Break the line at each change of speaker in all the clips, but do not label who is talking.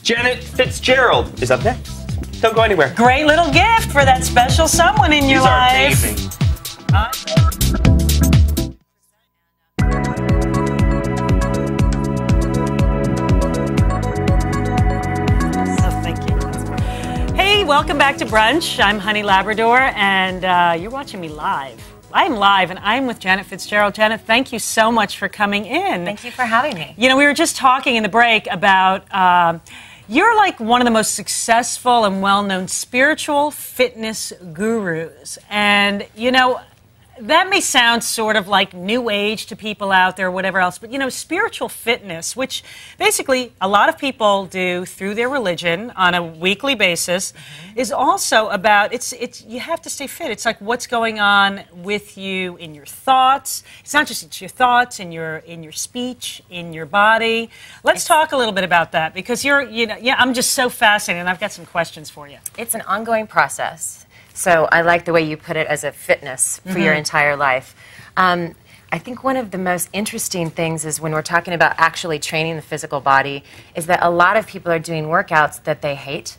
Janet Fitzgerald is up next. Don't go anywhere.
Great little gift for that special someone in your life.
These are amazing.
Hey, welcome back to Brunch. I'm Honey Labrador, and you're watching me live. I'm live, and I'm with Janet Fitzgerald. Janet, thank you so much for coming in.
Thank you for having me.
You know, we were just talking in the break about you're like one of the most successful and well-known spiritual fitness gurus. And, you know, that may sound sort of like new age to people out there or whatever else, but, you know, spiritual fitness, which basically a lot of people do through their religion on a weekly basis, is also about, it's you have to stay fit. It's like what's going on with you in your thoughts. It's not just it's your thoughts, in your speech, in your body. Let's talk a little bit about that, because I'm just so fascinated, and I've got some questions for you.
It's an ongoing process. So I like the way you put it as a fitness for your entire life. I think one of the most interesting things is when we're talking about actually training the physical body is that a lot of people are doing workouts that they hate.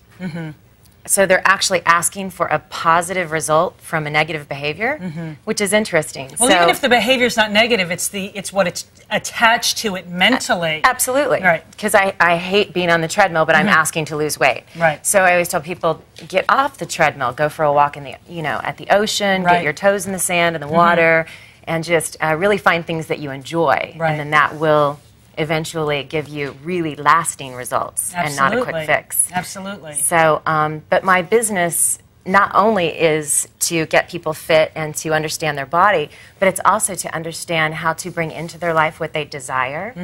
So they're actually asking for a positive result from a negative behavior, which is interesting.
Well, even if the behavior is not negative, it's what it's attached to it mentally.
Absolutely.
Right.
Because I hate being on the treadmill, but I'm asking to lose weight.
Right.
So I always tell people, get off the treadmill, go for a walk in the, at the ocean, get your toes in the sand and the water, and just really find things that you enjoy.
Right.
And then that will eventually give you really lasting results and not a quick fix.
Absolutely.
So, but my business not only is to get people fit and to understand their body, but it's also to understand how to bring into their life what they desire.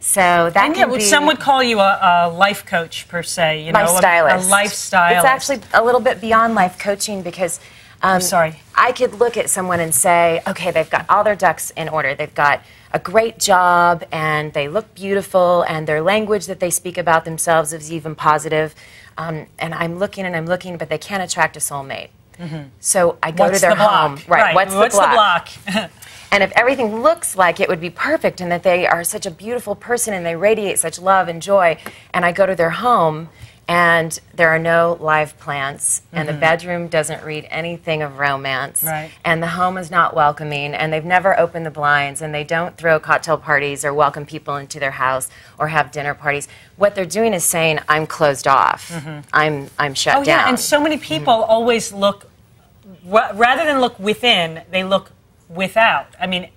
So that can be...
Some would call you a life coach, per se. You know,
life stylist.
A life stylist.
It's actually a little bit beyond life coaching, because
I'm sorry.
I could look at someone and say, okay, they've got all their ducks in order. They've got a great job, and they look beautiful, and their language that they speak about themselves is even positive. And I'm looking and I'm looking, but they can't attract a soulmate. So I go to their home.
Right. What's the block?
And if everything looks like it would be perfect and that they are such a beautiful person and they radiate such love and joy, and I go to their home and there are no live plants, and the bedroom doesn't read anything of romance, and the home is not welcoming, and they've never opened the blinds, and they don't throw cocktail parties or welcome people into their house or have dinner parties. What they're doing is saying, I'm closed off. I'm shut down.
Yeah, and so many people always look, rather than look within, they look without. I mean,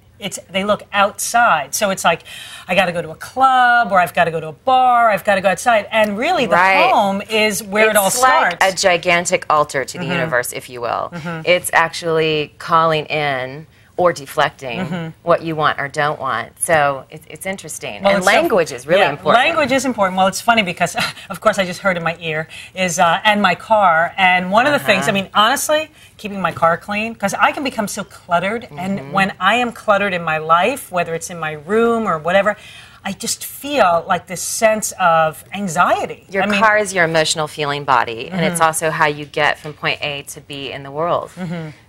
they look outside. So it's like, I got to go to a club, or I've got to go to a bar, I've got to go outside. And really, the home is where it all starts.
It's like a gigantic altar to the universe, if you will. It's actually calling in or deflecting what you want or don't want. So it's interesting. Well, and language is really important.
Language is important. Well, it's funny because, of course, I just heard in my ear is, and my car. And one of the things, I mean, honestly, keeping my car clean, because I can become so cluttered. And when I am cluttered in my life, whether it's in my room or whatever, I just feel like this sense of anxiety.
Your car is your emotional feeling body, and it's also how you get from point A to B in the world.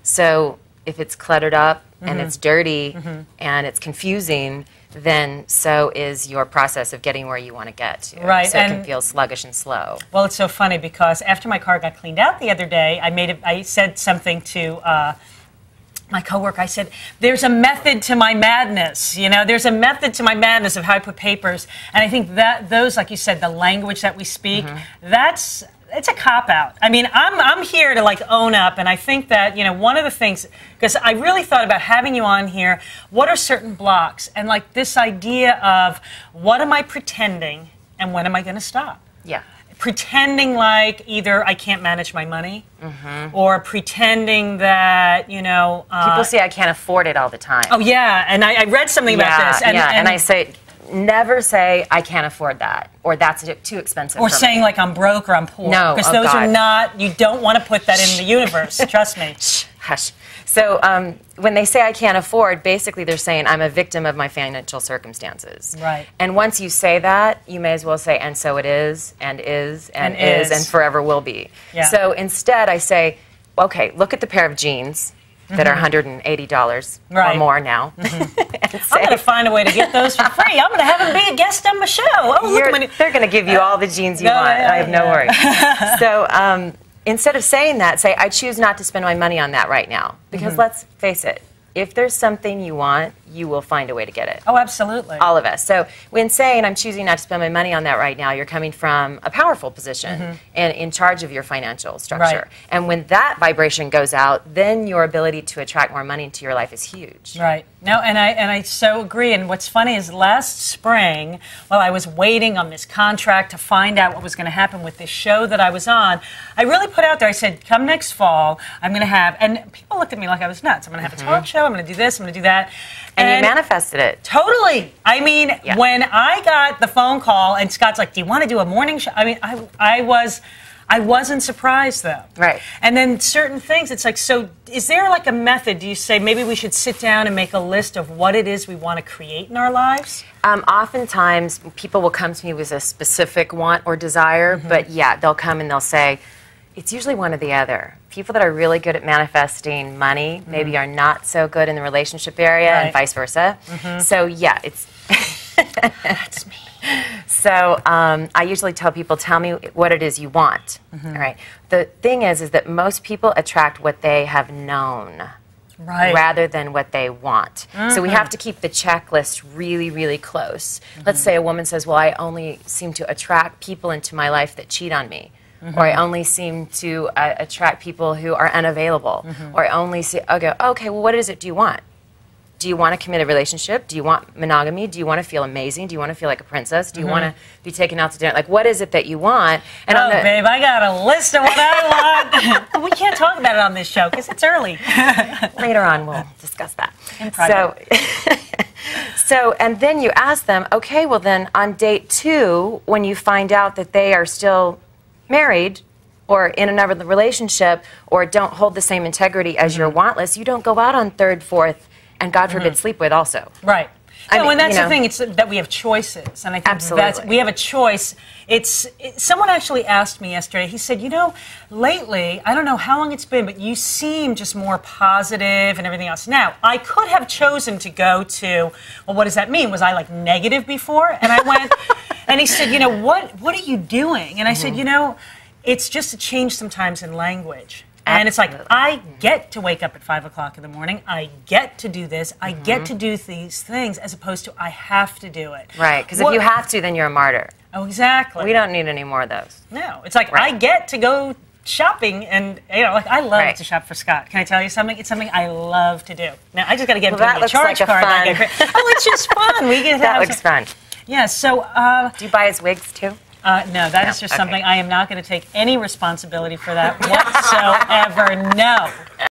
So if it's cluttered up and it's dirty and it's confusing, then so is your process of getting where you want to get to.
Right.
So it can feel sluggish and slow.
Well, it's so funny because after my car got cleaned out the other day, I said something to my coworker. I said, there's a method to my madness, you know, there's a method to my madness of how I put papers. And I think that those, like you said, the language that we speak, it's a cop-out. I mean, I'm here to, like, own up, and I think that, you know, one of the things, because I really thought about having you on here, what are certain blocks? And, like, this idea of what am I pretending, and when am I going to stop?
Yeah.
Pretending like either I can't manage my money, or pretending that, you know...
people say I can't afford it all the time.
Oh, yeah, and I read something about this.
And I say... Never say, I can't afford that, or that's too expensive
or
for
saying,
me.
Like, I'm broke or I'm poor.
No,
because those are not, you don't want to put that in the universe, trust me.
Hush. So when they say I can't afford, basically they're saying I'm a victim of my financial circumstances.
Right.
And once you say that, you may as well say, and so it is, and is, and is, and forever will be.
Yeah.
So instead I say, okay, look at the pair of jeans that are $180 or more now. And
I'm
say,
going to find a way to get those for free. I'm going to have them be a guest on my show. Oh, look,
they're going to give you all the jeans you want. I have no worries. So instead of saying that, say, I choose not to spend my money on that right now. Because let's face it, if there's something you want, you will find a way to get it.
Oh, absolutely.
All of us. So when saying I'm choosing not to spend my money on that right now, you're coming from a powerful position and in charge of your financial structure.
Right.
And when that vibration goes out, then your ability to attract more money into your life is huge.
Right. No, and I so agree. And what's funny is last spring, while I was waiting on this contract to find out what was going to happen with this show that I was on, I really put out there, I said, come next fall, I'm going to have, and people looked at me like I was nuts. I'm going to have a talk show, I'm going to do this, I'm going to do that.
And you manifested it.
Totally. I mean, when I got the phone call and Scott's like, do you want to do a morning show? I mean, I wasn't surprised, though.
Right.
And then certain things, it's like, so is there like a method? Do you say maybe we should sit down and make a list of what it is we want to create in our lives?
Oftentimes, people will come to me with a specific want or desire, but yeah, they'll come and they'll say, it's usually one or the other. People that are really good at manifesting money maybe are not so good in the relationship area and vice versa. So yeah, it's...
That's me.
So I usually tell people, tell me what it is you want. All right. The thing is that most people attract what they have known.
Right.
Rather than what they want. So we have to keep the checklist really, really close. Let's say a woman says, well, I only seem to attract people into my life that cheat on me. Or I only seem to attract people who are unavailable. Or I only see, okay, well, what is it do you want? Do you want a committed relationship? Do you want monogamy? Do you want to feel amazing? Do you want to feel like a princess? Do you want to be taken out to dinner? Like, what is it that you want? And
babe, I got a list of what I want. We can't talk about it on this show because it's early.
Later on, we'll discuss that.
In private.
So, and then you ask them, okay, well then on date 2, when you find out that they are still married or in another relationship or don't hold the same integrity as your want list, you don't go out on 3rd, 4th, and God forbid sleep with also.
Right.
I mean,
and that's the thing, it's that we have choices. And I think we have a choice. Someone actually asked me yesterday, he said, you know, lately, I don't know how long it's been, but you seem just more positive and everything else. Now, I could have chosen to go to, well, what does that mean? Was I like negative before? And I went, and he said, you know, what are you doing? And I said, you know, it's just a change sometimes in language. And it's like, I get to wake up at 5 o'clock in the morning. I get to do this. I get to do these things as opposed to I have to do it.
Right, because if you have to, then you're a martyr.
Oh, exactly.
We don't need any more of those.
No, it's like I get to go shopping and, you know, like I love to shop for Scott. Can I tell you something? It's something I love to do. Now, I just got to get him to a charge card. Oh, it's just fun. We get
that looks fun.
Yeah, so...
do you buy his wigs, too?
No, that is just something I am not going to take any responsibility for that whatsoever. No.